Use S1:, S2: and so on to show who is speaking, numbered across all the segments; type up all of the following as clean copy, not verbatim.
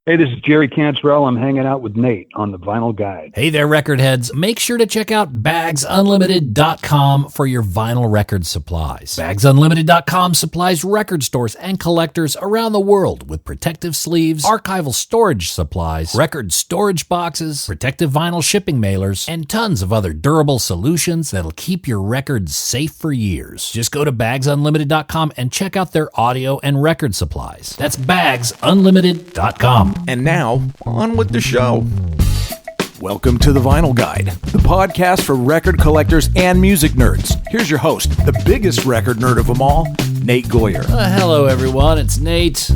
S1: Hey, this is Jerry Cantrell. I'm hanging out with Nate on the Vinyl Guide.
S2: Hey there, record heads. Make sure to check out bagsunlimited.com for your vinyl record supplies. Bagsunlimited.com supplies record stores and collectors around the world with protective sleeves, archival storage supplies, record storage boxes, protective vinyl shipping mailers, and tons of other durable solutions that'll keep your records safe for years. Just go to bagsunlimited.com and check out their audio and record supplies. That's bagsunlimited.com.
S3: And now, on with the show. Welcome to the Vinyl Guide, the podcast for record collectors and music nerds. Here's your host, the biggest record nerd of them all, Nate Goyer.
S2: Hello, everyone. It's Nate.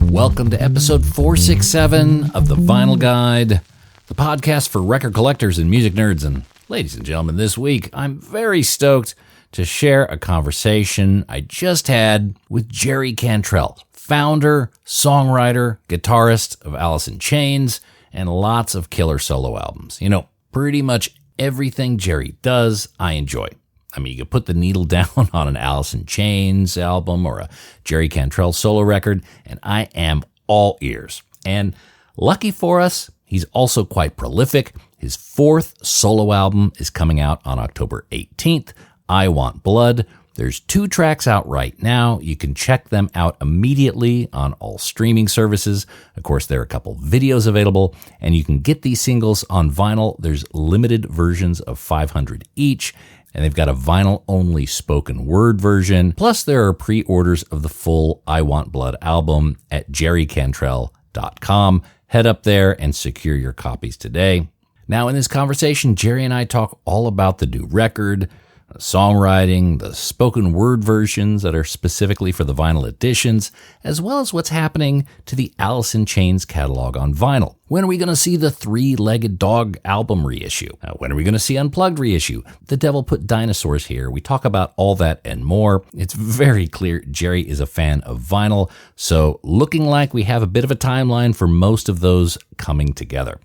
S2: Welcome to episode 467 of the Vinyl Guide, the podcast for record collectors and music nerds. And ladies and gentlemen, this week, I'm very stoked to share a conversation I just had with Jerry Cantrell, founder, songwriter, guitarist of Alice in Chains, and lots of killer solo albums. You know, pretty much everything Jerry does, I enjoy. I mean, you could put the needle down on an Alice in Chains album or a Jerry Cantrell solo record, and I am all ears. And lucky for us, he's also quite prolific. His fourth solo album is coming out on October 18th, I Want Blood. There's 2 tracks out right now. You can check them out immediately on all streaming services. Of course, there are a couple videos available, and you can get these singles on vinyl. There's limited versions of 500 each, and they've got a vinyl-only spoken word version. Plus, there are pre-orders of the full I Want Blood album at jerrycantrell.com. Head up there and secure your copies today. Now, in this conversation, Jerry and I talk all about the new record, songwriting, the spoken word versions that are specifically for the vinyl editions, as well as what's happening to the Alice in Chains catalog on vinyl. When are we going to see the ThreeLegged Dog album reissue? When are we going to see Unplugged reissue? The Devil Put Dinosaurs Here. We talk about all that and more. It's very clear Jerry is a fan of vinyl, so looking like we have a bit of a timeline for most of those coming together.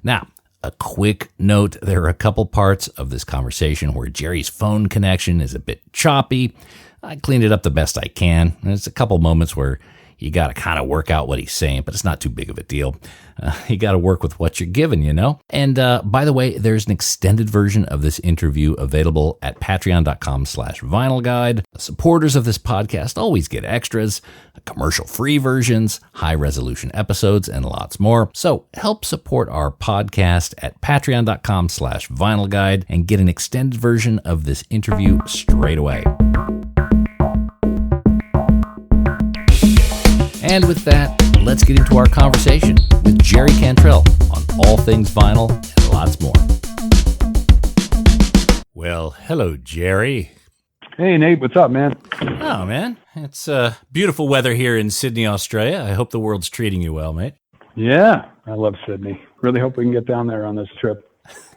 S2: Now, a quick note, there are a couple parts of this conversation where Jerry's phone connection is a bit choppy. I cleaned it up the best I can. There's a couple moments where you got to kind of work out what he's saying, but it's not too big of a deal. You got to work with what you're given, you know? And by the way, there's an extended version of this interview available at patreon.com/vinylguide. Supporters of this podcast always get extras, commercial-free versions, high-resolution episodes, and lots more. So help support our podcast at patreon.com/vinylguide and get an extended version of this interview straight away. And with that, let's get into our conversation with Jerry Cantrell on all things vinyl and lots more. Well, hello, Jerry.
S1: Hey, Nate. What's up, man?
S2: Oh, man. It's beautiful weather here in Sydney, Australia. I hope the world's treating you well, mate.
S1: Yeah, I love Sydney. Really hope we can get down there on this trip.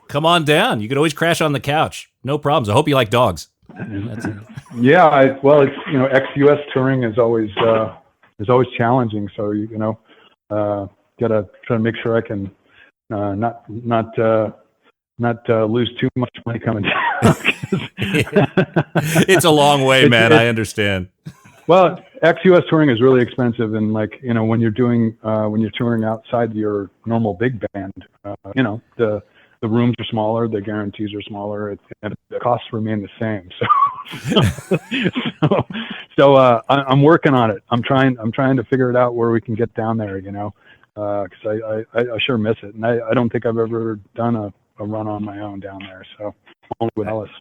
S2: Come on down. You could always crash on the couch. No problems. I hope you like dogs.
S1: Yeah, it's, ex-US touring is always challenging. So, gotta try to make sure I can not lose too much money coming down.
S2: It's a long way, man. I understand.
S1: Well, ex-US touring is really expensive, and when you're touring outside your normal big band, the rooms are smaller, the guarantees are smaller, and the costs remain the same. So I'm working on it. I'm trying to figure it out where we can get down there, because I sure miss it, and I don't think I've ever done a run on my own down there. So only with Alice.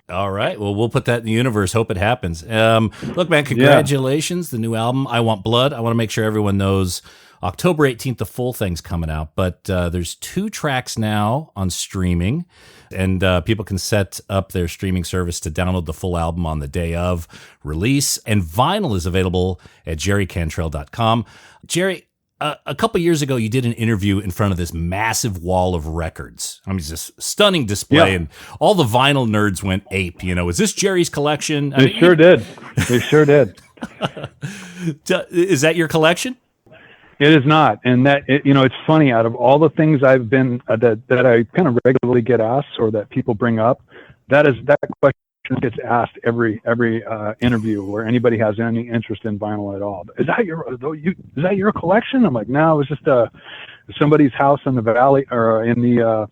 S2: All right. Well, we'll put that in the universe. Hope it happens. Look, man, congratulations. The new album, I Want Blood. I want to make sure everyone knows October 18th, the full thing's coming out. But there's 2 tracks now on streaming, and people can set up their streaming service to download the full album on the day of release. And vinyl is available at jerrycantrell.com. Jerry, a couple years ago, you did an interview in front of this massive wall of records. I mean, it's this stunning display, and all the vinyl nerds went ape. Is this Jerry's collection?
S1: They sure did. They sure did.
S2: Is that your collection?
S1: It is not, and it's funny. Out of all the things I've been that I kind of regularly get asked or that people bring up, that question gets asked every interview where anybody has any interest in vinyl at all. Is that your collection? I'm like, no, it was just somebody's house in the valley or in the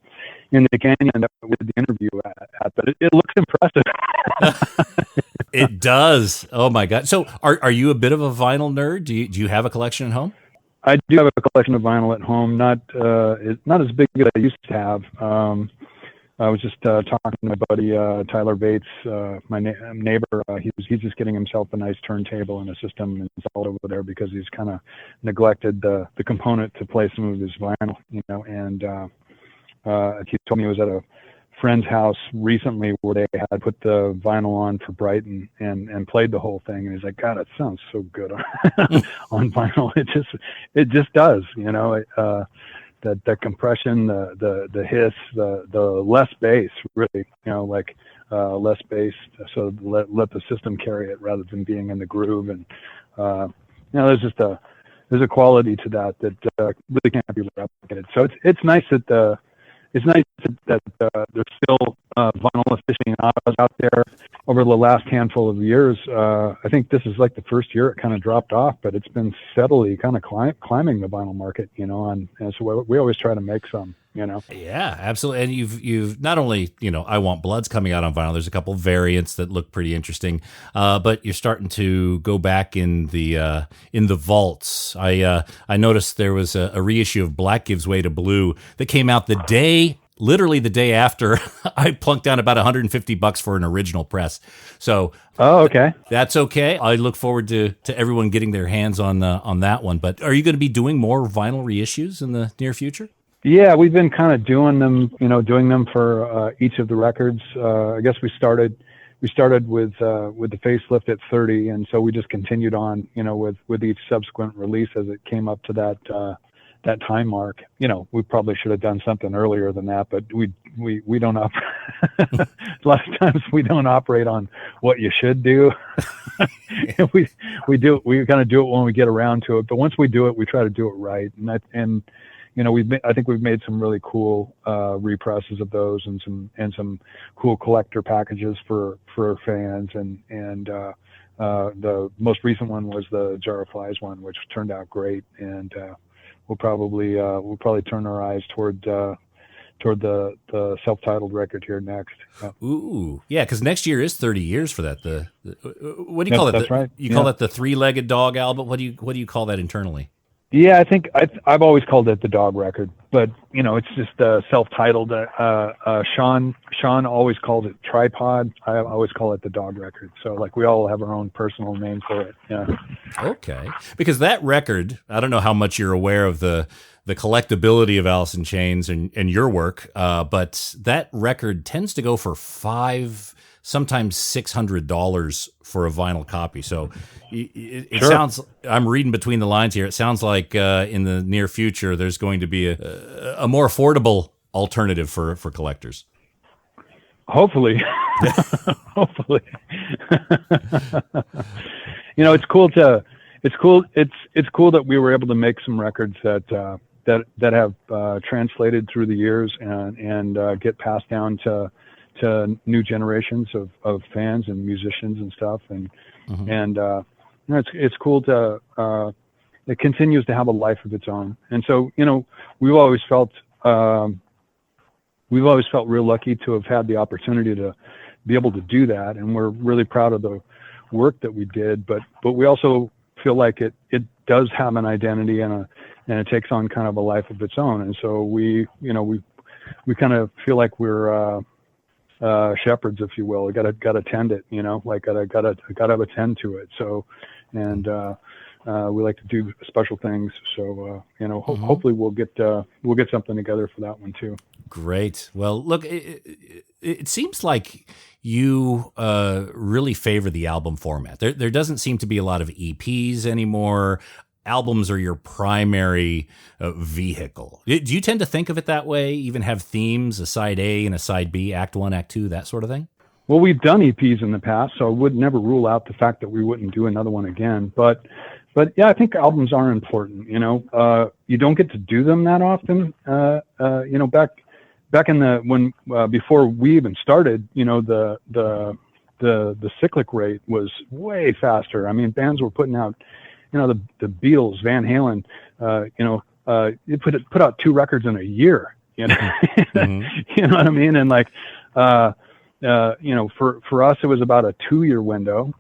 S1: canyon that we did the interview at. But it looks impressive.
S2: It does. Oh my God! So, are you a bit of a vinyl nerd? Do you have a collection at home?
S1: I do have a collection of vinyl at home. Not as big as I used to have. I was just talking to my buddy Tyler Bates, my neighbor. He's just getting himself a nice turntable and a system installed over there because he's kind of neglected the component to play some of his vinyl, And he told me he was at a friend's house recently where they had put the vinyl on for Brighten and played the whole thing, and he's like, God, it sounds so good on vinyl. It just does, that compression, the hiss, the less bass, really, less bass, so let the system carry it rather than being in the groove. And there's just there's a quality to that really can't be replicated. So it's nice that there's still vinyl aficionados out there. Over the last handful of years, I think this is like the first year it kind of dropped off, but it's been steadily kind of climbing the vinyl market, and so we always try to make some.
S2: Yeah, absolutely. And you've not only, I Want Blood's coming out on vinyl. There's a couple variants that look pretty interesting, but you're starting to go back in the vaults. I noticed there was a reissue of Black Gives Way to Blue that came out literally the day after I plunked down about $150 for an original press. So,
S1: okay,
S2: that's okay. I look forward to everyone getting their hands on that one. But are you going to be doing more vinyl reissues in the near future?
S1: Yeah, we've been kind of doing them for each of the records. I guess we started with the facelift at 30, and so we just continued on, with each subsequent release as it came up to that time mark. We probably should have done something earlier than that, but we don't operate. A lot of times we don't operate on what you should do. we kind of do it when we get around to it, but once we do it, we try to do it right. I think we've made some really cool represses of those and some cool collector packages for fans, and the most recent one was the Jar of Flies one, which turned out great, and we'll probably turn our eyes toward the self-titled record here next.
S2: Ooh, yeah, because next year is 30 years for that. What do you call it?
S1: That's right.
S2: You call that the Three-Legged Dog album? What do you call that internally?
S1: Yeah, I think I've always called it the Dog record, but it's just self-titled. Sean always calls it Tripod. I always call it the Dog record. So we all have our own personal name for it. Yeah.
S2: Okay, because that record, I don't know how much you're aware of the collectability of Alice in Chains and your work, but that record tends to go for $500, sometimes $600 for a vinyl copy. So it
S1: Sure.
S2: sounds, I'm reading between the lines here, it sounds like in the near future there's going to be a more affordable alternative for collectors.
S1: Hopefully. Hopefully. It's cool that we were able to make some records that have translated through the years and get passed down to new generations of fans and musicians and stuff, and it's cool to it continues to have a life of its own. And so we've always felt real lucky to have had the opportunity to be able to do that, and we're really proud of the work that we did, but we also feel like it does have an identity and it takes on kind of a life of its own. And so we kind of feel like we're shepherds, if you will. We gotta tend it, gotta attend to it. So, and we like to do special things. So, hopefully we'll get something together for that one too.
S2: Great. Well, look, it seems like you really favor the album format. There doesn't seem to be a lot of EPs anymore. Albums are your primary vehicle. Do you tend to think of it that way? Even have themes, a side A and a side B, act 1, act 2, that sort of thing?
S1: Well, we've done EPs in the past, so I would never rule out the fact that we wouldn't do another one again. But yeah, I think albums are important. You don't get to do them that often. Back in before we even started, the the cyclic rate was way faster. I mean, bands were putting out, the Beatles, Van Halen, you put out 2 records in a year,
S2: Mm-hmm.
S1: You know what I mean? And like, for us, it was about a 2-year window,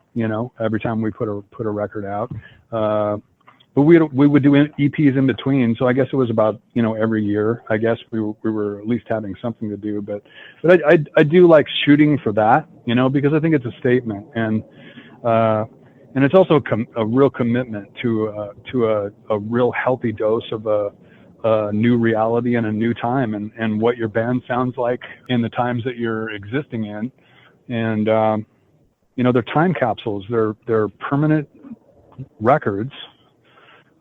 S1: every time we put a record out. But we would do EPs in between. So I guess it was about, every year, I guess we were at least having something to do. But I do like shooting for that, because I think it's a statement. And it's also a real commitment to a real healthy dose of a new reality and a new time and what your band sounds like in the times that you're existing in. And, they're time capsules. They're permanent records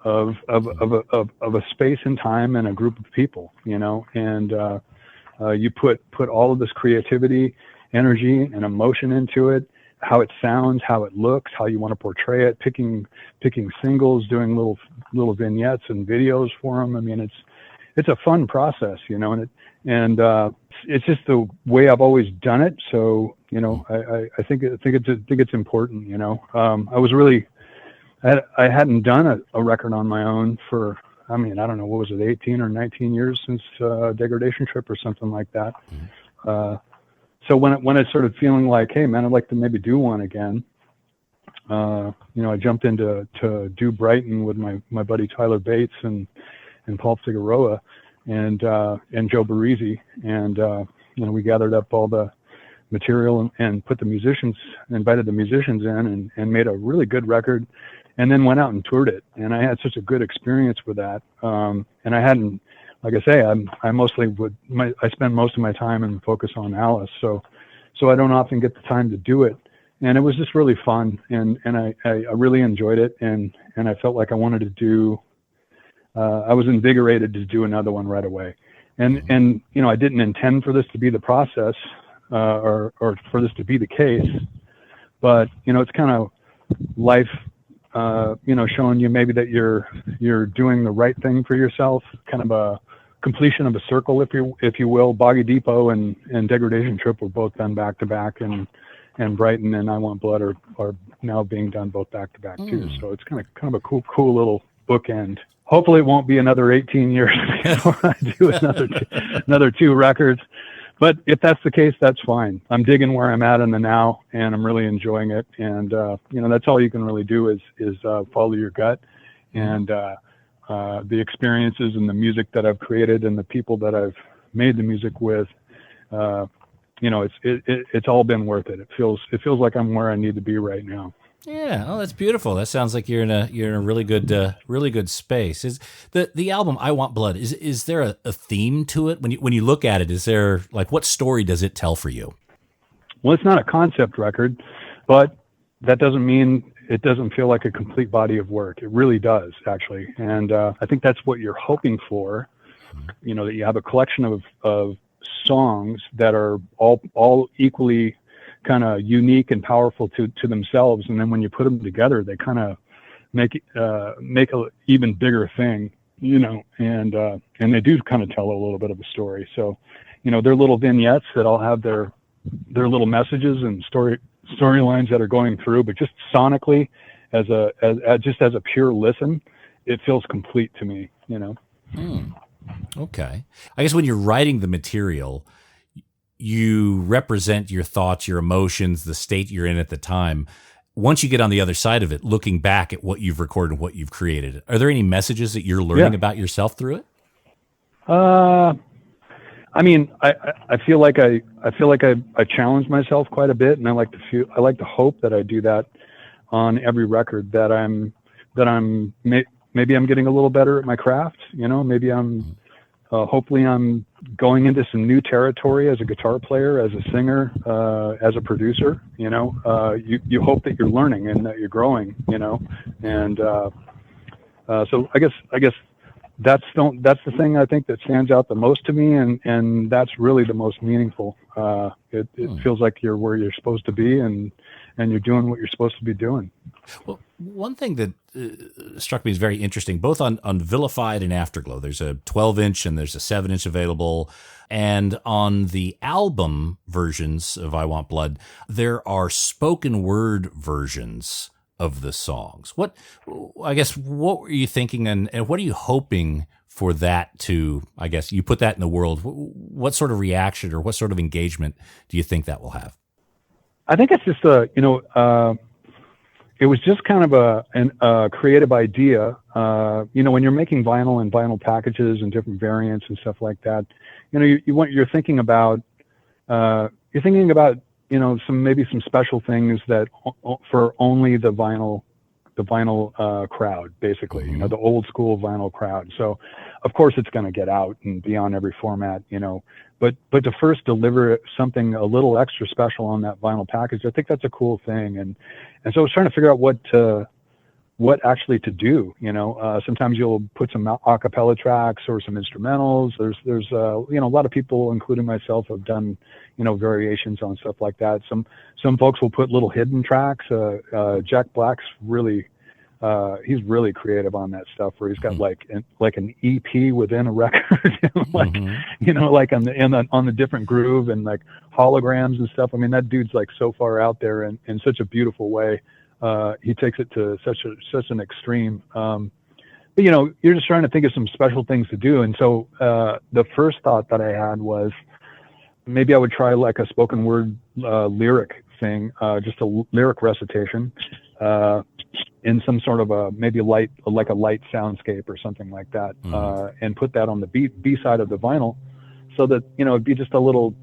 S1: of a space and time and a group of people, and you put all of this creativity, energy, and emotion into it, how it sounds, how it looks, how you want to portray it, picking singles, doing little vignettes and videos for them. I mean, it's a fun process, and it's just the way I've always done it. So, I think it's important, I was really, I hadn't done a record on my own for, I don't know, what was it, 18 or 19 years since Degradation Trip or something like that. So when I started feeling like, hey man, I'd like to maybe do one again, I jumped into do Brighten with my buddy Tyler Bates and Paul Figueroa and Joe Barisi, and we gathered up all the material and invited the musicians in and made a really good record. And then went out and toured it, and I had such a good experience with that. And I hadn't, like I say, I spend most of my time and focus on Alice, so I don't often get the time to do it. And it was just really fun, and I really enjoyed it, and I felt like I wanted to do. I was invigorated to do another one right away, and I didn't intend for this to be the process, or for this to be the case, but it's kind of life. Showing you maybe that you're doing the right thing for yourself, kind of a completion of a circle, if you will. Boggy Depot and Degradation Trip were both done back to back, and Brighten and I Want Blood are now being done both back to back too. So it's kind of a cool little bookend. Hopefully it won't be another 18 years before I do another 2 records. But if that's the case, that's fine. I'm digging where I'm at in the now, and I'm really enjoying it. And that's all you can really do is follow your gut, and the experiences and the music that I've created and the people that I've made the music with. It's all been worth it. It feels like I'm where I need to be right now.
S2: Yeah, oh, that's beautiful. That sounds like you're in a really good space. Is the album I Want Blood, is there a theme to it? When you look at it, is there, like, what story does it tell for you?
S1: Well, it's not a concept record, but that doesn't mean it doesn't feel like a complete body of work. It really does, actually, and I think that's what you're hoping for. That you have a collection of songs that are all equally kind of unique and powerful to themselves, and then when you put them together, they kind of make a even bigger thing, and they do kind of tell a little bit of a story. So, they're little vignettes that all have their little messages and storylines that are going through, but just sonically, as a pure listen, it feels complete to me.
S2: Okay, I guess when you're writing the material, you represent your thoughts, your emotions, the state you're in at the time. Once you get on the other side of it, looking back at what you've recorded and what you've created, are there any messages that you're learning about yourself through it?
S1: I feel like I challenge myself quite a bit, and I like to hope that I do that on every record, that maybe I'm getting a little better at my craft. Maybe I'm hopefully I'm going into some new territory as a guitar player, as a singer, as a producer. You hope that you're learning and that you're growing. And so I guess that's the thing I think that stands out the most to me, and that's really the most meaningful. It feels like you're where you're supposed to be, and you're doing what you're supposed to be doing.
S2: Well, one thing that struck me as very interesting, both on Vilified and Afterglow, there's a 12-inch and there's a 7-inch available. And on the album versions of I Want Blood, there are spoken word versions of the songs. What were you thinking, and what are you hoping for that to, I guess, you put that in the world, what sort of reaction or what sort of engagement do you think that will have?
S1: I think it's just it was just kind of a creative idea. When you're making vinyl and vinyl packages and different variants and stuff like that, you're thinking about some special things that for only the vinyl crowd, basically,
S2: Mm-hmm.
S1: the old school vinyl crowd. So of course it's going to get out and be on every format, but to first deliver something a little extra special on that vinyl package, I think that's a cool thing. And so I was trying to figure out what actually to do. Sometimes you'll put some a cappella tracks or some instrumentals. There's a lot of people, including myself, have done, variations on stuff like that. Some folks will put little hidden tracks. Jack Black's he's really creative on that stuff, where he's got like an EP within a record, like,
S2: Mm-hmm.
S1: like on the different groove and like holograms and stuff. I mean, that dude's like so far out there in such a beautiful way. He takes it to such an extreme. But you're just trying to think of some special things to do. And so the first thought that I had was maybe I would try like a spoken word lyric thing, just a lyric recitation in some sort of a light soundscape or something like that, and put that on the B side of the vinyl, so that it'd be just a little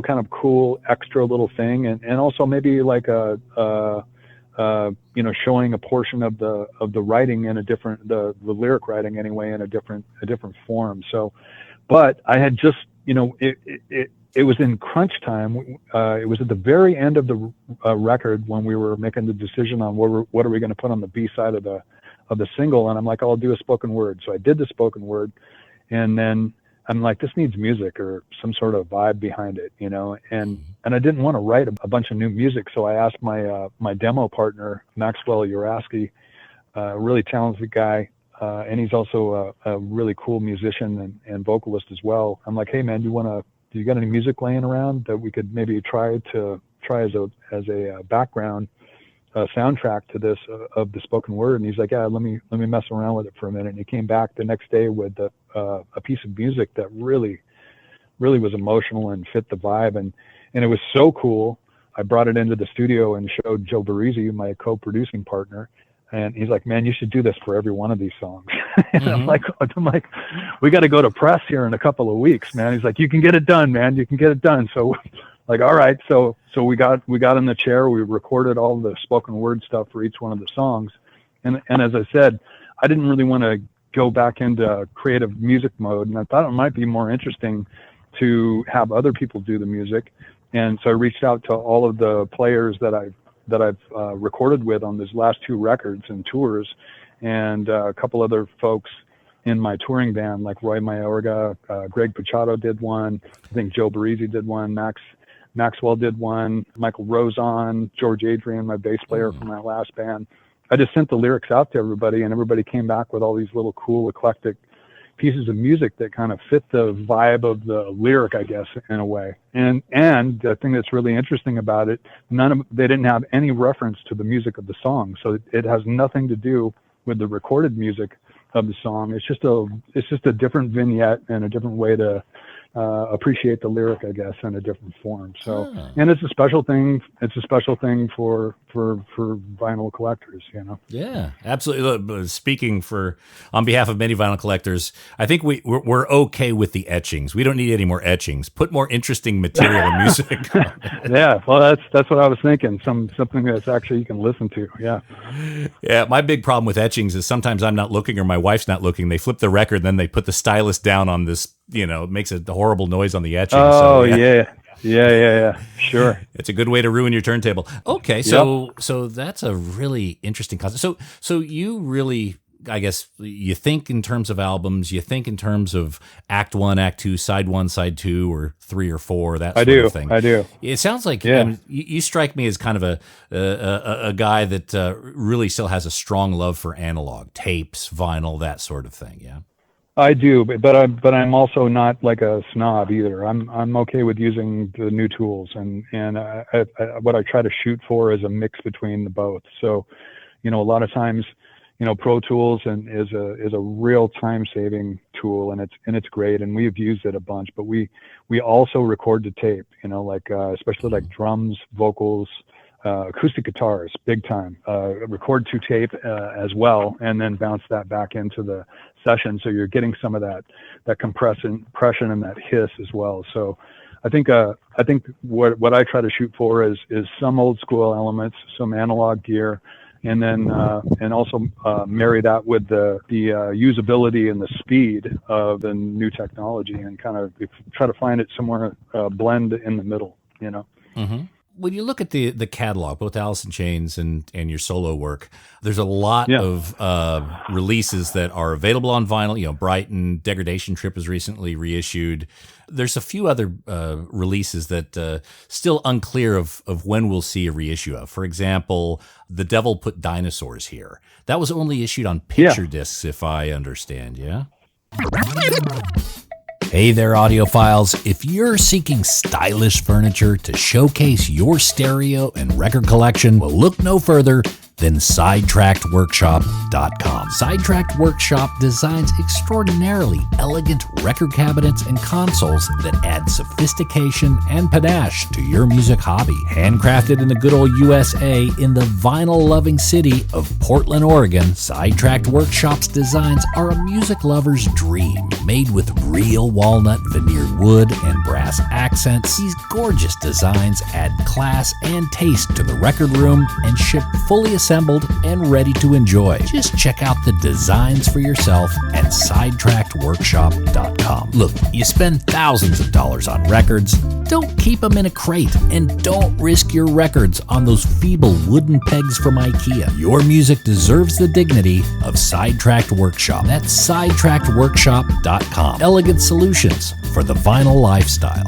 S1: kind of cool extra little thing, and also maybe like showing a portion of the writing in a different, the lyric writing anyway, in a different form. So, but I had just, it was in crunch time. It was at the very end of the record when we were making the decision on what are we going to put on the B side of the single. And I'm like, I'll do a spoken word. So I did the spoken word, and then I'm like, this needs music or some sort of vibe behind it, and I didn't want to write a bunch of new music. So I asked my demo partner, Maxwell Uraski, a really talented guy. And he's also a really cool musician and vocalist as well. I'm like, hey man, do you got any music laying around that we could maybe try as a background soundtrack to this of the spoken word? And he's like, yeah, let me mess around with it for a minute. And he came back the next day with a piece of music that really was emotional and fit the vibe, and it was so cool. I brought it into the studio and showed Joe Barisi, my co-producing partner, and he's like, man, you should do this for every one of these songs. And I'm like, we got to go to press here in a couple of weeks, man. He's like, you can get it done, man. You can get it done. So like, all right. So we got in the chair, we recorded all the spoken word stuff for each one of the songs. And as I said, I didn't really want to go back into creative music mode. And I thought it might be more interesting to have other people do the music. And so I reached out to all of the players that I've recorded with on these last two records and tours, and a couple other folks in my touring band, like Roy Mayorga, Greg Puchado did one, I think Joe Barisi did one, Maxwell did one, Michael Rosen, George Adrian, my bass player from my last band. I just sent the lyrics out to everybody, and everybody came back with all these little cool, eclectic pieces of music that kind of fit the vibe of the lyric, I guess, in a way. And the thing that's really interesting about it, they didn't have any reference to the music of the song, so it has nothing to do with the recorded music of the song. It's just a different vignette and a different way to appreciate the lyric, I guess, in a different form. So, and it's a special thing. It's a special thing for vinyl collectors,
S2: Yeah, absolutely. Speaking on behalf of many vinyl collectors, I think we're okay with the etchings. We don't need any more etchings. Put more interesting material and music on it.
S1: Yeah, well, that's what I was thinking. Something that's actually you can listen to. Yeah.
S2: Yeah, my big problem with etchings is sometimes I'm not looking or my wife's not looking. They flip the record, then they put the stylus down on this. It makes a horrible noise on the etching.
S1: Oh, so, yeah. Sure.
S2: It's a good way to ruin your turntable. Okay, so that's a really interesting concept. So you really I guess you think in terms of albums, you think in terms of Act 1, Act 2, Side 1, Side 2, or 3 or 4, that sort of thing.
S1: I do.
S2: It sounds like you strike me as kind of a guy that really still has a strong love for analog, tapes, vinyl, that sort of thing, yeah?
S1: I do, but I'm also not like a snob either. I'm okay with using the new tools, and what I try to shoot for is a mix between the both. So, a lot of times, Pro Tools is a real time saving tool, and it's great, and we've used it a bunch. But we also record to tape, especially like drums, vocals, acoustic guitars, big time. Record to tape as well, and then bounce that back into the session, so you're getting some of that compression and that hiss as well. So I think what I try to shoot for is some old school elements, some analog gear, and then and also marry that with the usability and the speed of the new technology, and kind of try to find it somewhere blend in the middle.
S2: Mm-hmm. When you look at the catalog, both Alice in Chains and your solo work, there's a lot of releases that are available on vinyl. Brighten, Degradation Trip is recently reissued. There's a few other releases that still unclear of when we'll see a reissue of. For example, The Devil Put Dinosaurs Here. That was only issued on picture discs, if I understand, yeah? Hey there, audiophiles. If you're seeking stylish furniture to showcase your stereo and record collection, well, look no further than SidetrackedWorkshop.com. Sidetracked Workshop designs extraordinarily elegant record cabinets and consoles that add sophistication and panache to your music hobby. Handcrafted in the good old USA in the vinyl-loving city of Portland, Oregon, Sidetracked Workshop's designs are a music lover's dream. Made with real walnut veneered wood and brass accents, these gorgeous designs add class and taste to the record room and ship fully assembled and ready to enjoy. Just check out the designs for yourself at SidetrackedWorkshop.com. Look, you spend thousands of dollars on records. Don't keep them in a crate, and don't risk your records on those feeble wooden pegs from IKEA. Your music deserves the dignity of Sidetracked Workshop. That's SidetrackedWorkshop.com. Elegant solutions for the vinyl lifestyle.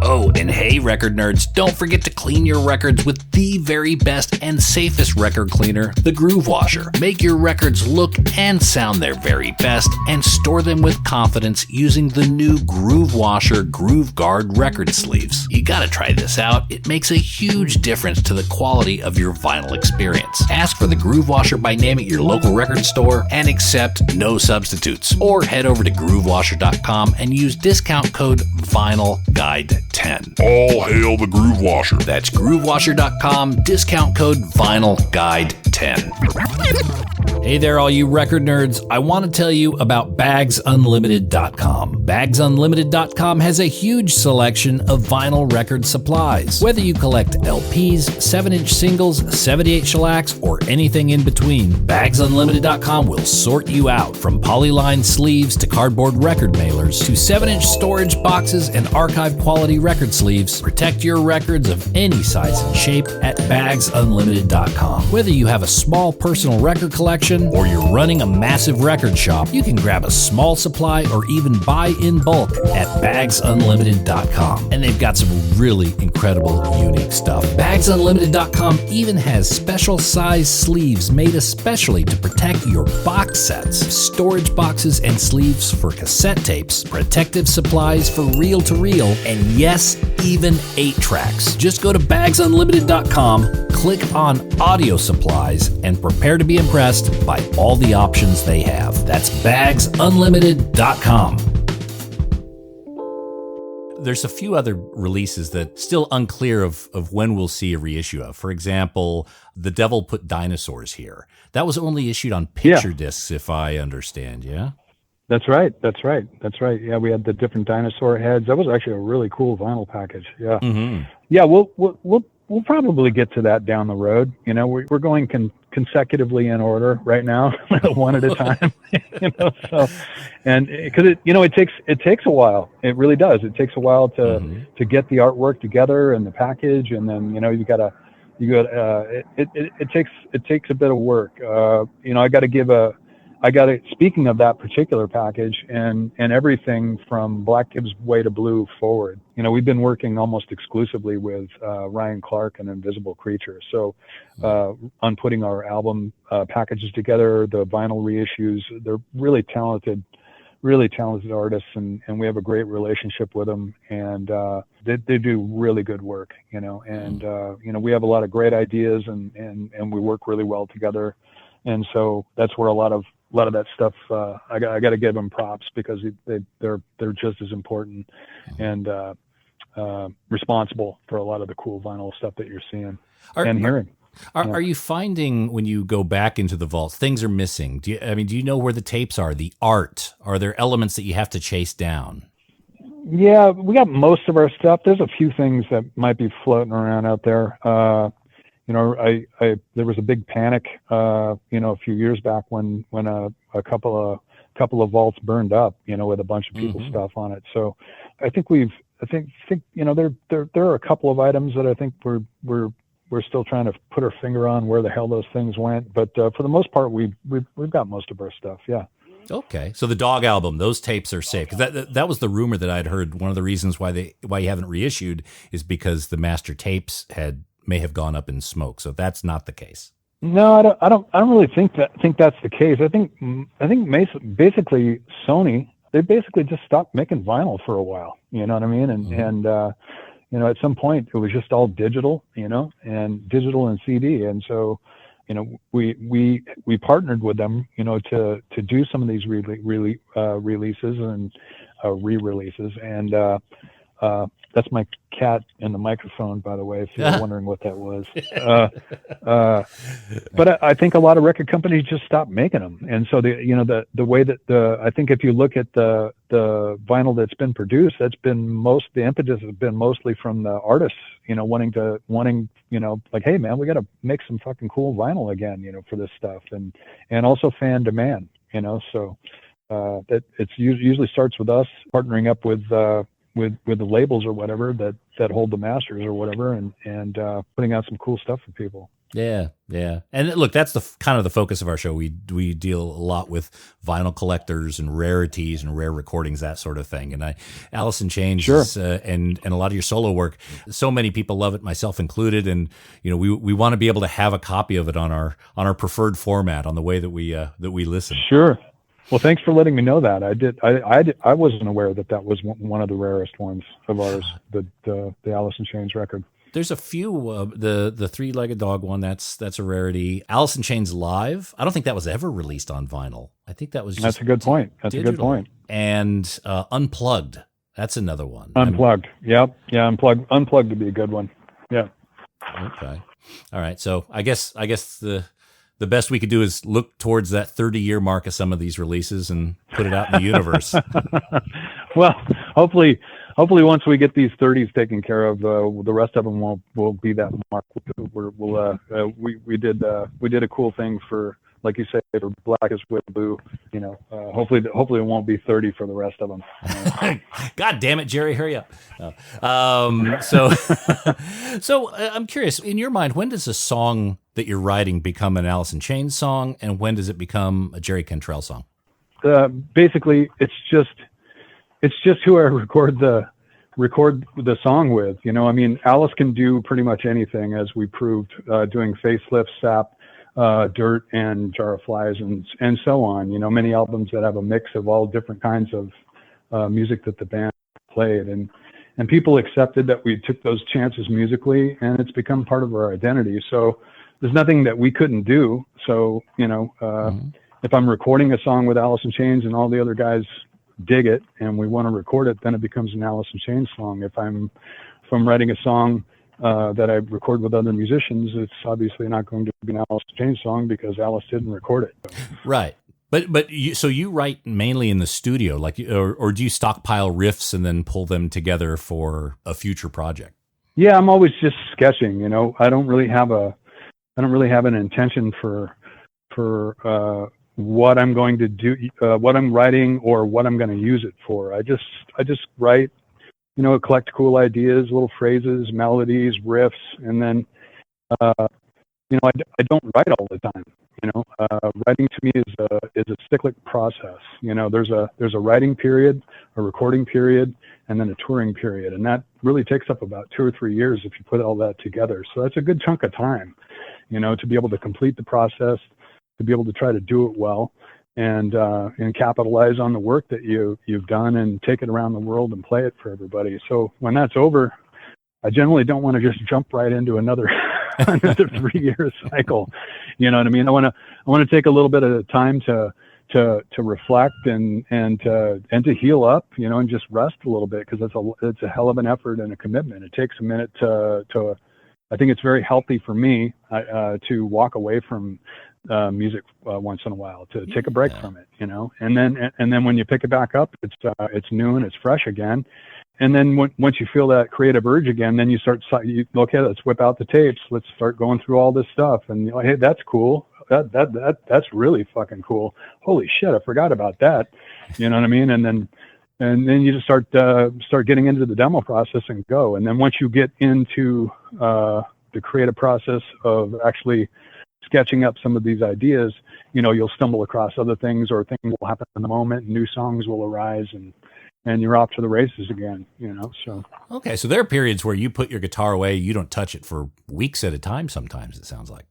S2: Oh, and hey, record nerds, don't forget to clean your records with the very best and safest record cleaner, the Groove Washer. Make your records look and sound their very best, and store them with confidence using the new Groove Washer Groove Guard record sleeves. You gotta try this out. It makes a huge difference to the quality of your vinyl experience. Ask for the Groove Washer by name at your local record store and accept no substitutes. Or head over to GrooveWasher.com and use discount code VinylGuide10.
S4: All hail the Groove Washer.
S2: That's GrooveWasher.com, discount code VinylGuide10. Hey there, all you record nerds. I want to tell you about BagsUnlimited.com. BagsUnlimited.com has a huge selection of vinyl record supplies. Whether you collect LPs, 7-inch singles, 78 shellacs, or anything in between, BagsUnlimited.com will sort you out. From polyline sleeves to cardboard record mailers to 7-inch storage boxes and archive quality record sleeves, protect your records of any size and shape at BagsUnlimited.com. Whether you have a small personal record collection or you're running a massive record shop, you can grab a small supply or even buy in bulk at BagsUnlimited.com. And they've got some really incredible, unique stuff. BagsUnlimited.com even has special size sleeves made especially to protect your box sets, storage boxes and sleeves for cassette tapes, protective supplies for reel-to-reel, and yes, even 8-tracks. Just go to BagsUnlimited.com, click on Audio Supplies, and prepare to be impressed by all the options they have. That's BagsUnlimited.com. There's a few other releases that still unclear of when we'll see a reissue of. For example, The Devil Put Dinosaurs Here. That was only issued on picture discs, if I understand, yeah?
S1: That's right. Yeah, we had the different dinosaur heads. That was actually a really cool vinyl package. Yeah. Mm-hmm. Yeah, we'll probably get to that down the road. We're going consecutively in order right now, one at a time. So, and because it takes a while. It really does. It takes a while to get the artwork together and the package, and then you got to it takes a bit of work. Speaking of that particular package and everything from Black Gives Way to Blue forward, we've been working almost exclusively with Ryan Clark and Invisible Creature. So on putting our album packages together, the vinyl reissues, they're really talented artists, and we have a great relationship with them, and they do really good work, and we have a lot of great ideas, and we work really well together. And so that's where a lot of that stuff, I got to give them props, because they're just as important and responsible for a lot of the cool vinyl stuff that you're seeing and hearing.
S2: Are you finding when you go back into the vaults, things are missing? Do you know where the tapes are, the art? Are there elements that you have to chase down?
S1: Yeah, we got most of our stuff. There's a few things that might be floating around out there. There was a big panic, a few years back when a couple of vaults burned up, with a bunch of people's stuff on it. So I think there are a couple of items that I think we're still trying to put our finger on where the hell those things went. But for the most part, we've got most of our stuff. Yeah.
S2: Okay. So the Dog album, those tapes are safe. 'Cause that was the rumor that I'd heard. One of the reasons why you haven't reissued is because the master tapes may have gone up in smoke. So that's not the case.
S1: No, I don't really think that's the case. I think basically Sony, they basically just stopped making vinyl for a while. You know what I mean? And at some point it was just all digital, and digital and CD. And so, we partnered with them, to do some of these releases and re-releases. And that's my cat in the microphone, by the way, if you're wondering what that was. But I think a lot of record companies just stopped making them. And so the way that I think if you look at the vinyl that's been produced, the impetus has been mostly from the artists, wanting, like, hey man, we got to make some fucking cool vinyl again, for this stuff. And also fan demand, so that it's usually starts with us partnering up with the labels or whatever that hold the masters or whatever, and putting out some cool stuff for people.
S2: Yeah. And look, that's the kind of the focus of our show. We deal a lot with vinyl collectors and rarities and rare recordings, that sort of thing. And Alice in Chains,
S1: sure.
S2: And a lot of your solo work, so many people love it, myself included. And we want to be able to have a copy of it on our preferred format, on the way that we listen.
S1: Sure. Well, thanks for letting me know that. I wasn't aware that was one of the rarest ones of ours, the Alice in Chains record.
S2: There's a few, the Three-Legged Dog one, that's a rarity. Alice in Chains Live, I don't think that was ever released on vinyl. I think that was just
S1: That's a good point.
S2: And Unplugged, that's another one.
S1: Unplugged, yep. Yeah, Unplugged would be a good one. Yeah.
S2: Okay. All right, so I guess the best we could do is look towards that 30-year mark of some of these releases and put it out in the universe.
S1: Well, hopefully once we get these 30s taken care of, the rest of them won't be that mark. We did a cool thing for, like you say, for Black is with Blue. Hopefully it won't be 30 for the rest of them.
S2: God damn it, Jerry, hurry up. No. So I'm curious, in your mind, when does a song that you're writing become an Alice in Chains song, and when does it become a Jerry Cantrell song?
S1: Basically, it's just who I record the song with. Alice can do pretty much anything, as we proved doing Facelift, Sap, Dirt, and Jar of Flies, and so on. Many albums that have a mix of all different kinds of music that the band played, and people accepted that we took those chances musically, and it's become part of our identity. So there's nothing that we couldn't do. So if I'm recording a song with Alice in Chains and all the other guys dig it and we want to record it, then it becomes an Alice in Chains song. If I'm writing a song that I record with other musicians, it's obviously not going to be an Alice in Chains song because Alice didn't record it.
S2: Right. But you write mainly in the studio, like, or do you stockpile riffs and then pull them together for a future project?
S1: Yeah, I'm always just sketching. I don't really have an intention for what I'm going to do, what I'm writing, or what I'm going to use it for. I just write, collect cool ideas, little phrases, melodies, riffs, and then I don't write all the time. Writing to me is a cyclic process. There's a writing period, a recording period, and then a touring period, and that really takes up about 2 or 3 years if you put all that together. So that's a good chunk of time, to be able to complete the process, to be able to try to do it well, and capitalize on the work that you've done and take it around the world and play it for everybody. So when that's over, I generally don't want to just jump right into another 3-year cycle. You know what I mean? I want to take a little bit of time to reflect and to heal up, and just rest a little bit, because it's a hell of an effort and a commitment. It takes a minute to I think it's very healthy for me to walk away from music once in a while, to take a break from it, and then when you pick it back up, it's new and it's fresh again. And then once you feel that creative urge again, then you okay, let's whip out the tapes. Let's start going through all this stuff. And you're like, hey, that's cool. That's really fucking cool. Holy shit, I forgot about that. You know what I mean? And then you just start getting into the demo process and go. And then once you get into the creative process of actually sketching up some of these ideas, you'll stumble across other things, or things will happen in the moment. New songs will arise, and you're off to the races again, so.
S2: Okay, so there are periods where you put your guitar away, you don't touch it for weeks at a time sometimes, it sounds like.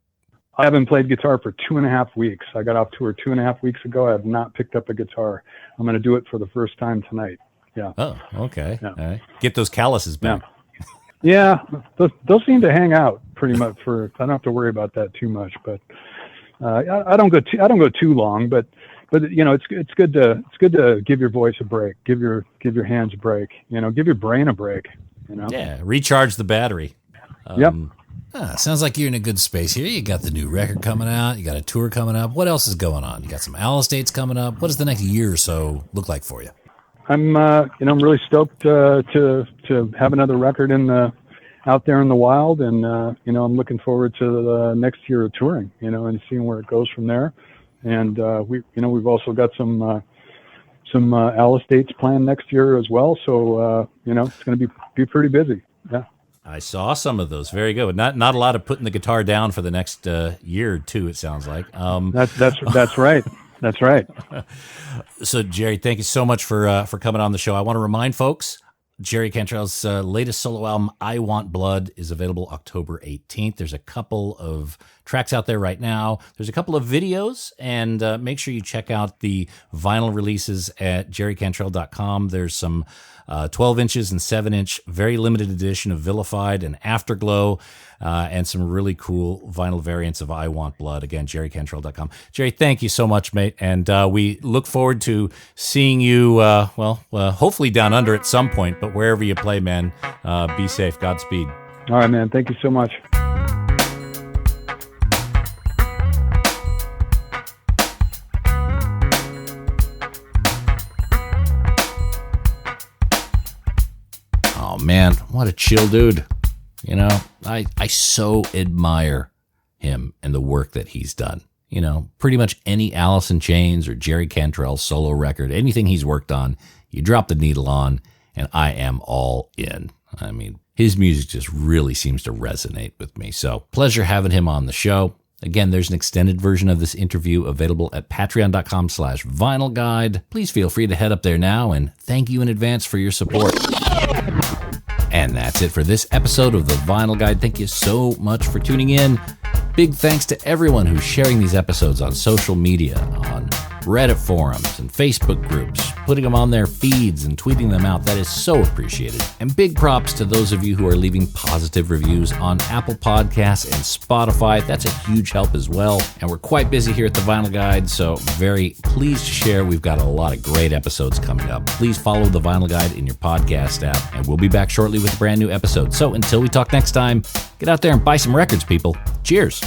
S1: I haven't played guitar for 2.5 weeks. I got off tour 2.5 weeks ago. I have not picked up a guitar. I'm going to do it for the first time tonight. Yeah.
S2: Oh, okay. Yeah. All right. Get those calluses back.
S1: Yeah, those seem to hang out pretty much I don't have to worry about that too much, but I don't go too long, but it's good to give your voice a break, give your hands a break, give your brain a break,
S2: Yeah, recharge the battery.
S1: Yep.
S2: Sounds like you're in a good space here. You got the new record coming out. You got a tour coming up. What else is going on? You got some Alice dates coming up. What does the next year or so look like for you?
S1: I'm really stoked to have another record out there in the wild, and I'm looking forward to the next year of touring, and seeing where it goes from there. And we've also got some Alice dates planned next year as well. So it's going to be pretty busy. Yeah.
S2: I saw some of those. Very good. Not a lot of putting the guitar down for the next year or two, it sounds like.
S1: That's right. That's right.
S2: So, Jerry, thank you so much for coming on the show. I want to remind folks, Jerry Cantrell's latest solo album, I Want Blood, is available October 18th. There's a couple of tracks out there right now. There's a couple of videos, and make sure you check out the vinyl releases at jerrycantrell.com. There's some 12 inches and 7-inch, very limited edition of Vilified and Afterglow, and some really cool vinyl variants of I Want Blood. Again, jerrycantrell.com. Jerry, thank you so much, mate. And we look forward to seeing you, hopefully down under at some point, but wherever you play, man, be safe. Godspeed.
S1: All right, man. Thank you so much.
S2: Oh, man, what a chill dude. I so admire him and the work that he's done. Pretty much any Alice in Chains or Jerry Cantrell solo record, anything he's worked on, you drop the needle on, and I am all in. I mean, his music just really seems to resonate with me. So, pleasure having him on the show. Again, there's an extended version of this interview available at patreon.com/vinyl guide. Please feel free to head up there now, and thank you in advance for your support. And that's it for this episode of The Vinyl Guide. Thank you so much for tuning in. Big thanks to everyone who's sharing these episodes on social media, on Reddit forums and Facebook groups, putting them on their feeds and tweeting them out. That is so appreciated. And big props to those of you who are leaving positive reviews on Apple Podcasts and Spotify. That's a huge help as well. And we're quite busy here at The Vinyl Guide, so very pleased to share. We've got a lot of great episodes coming up. Please follow The Vinyl Guide in your podcast app, and we'll be back shortly with a brand new episode. So until we talk next time, get out there and buy some records, people. Cheers.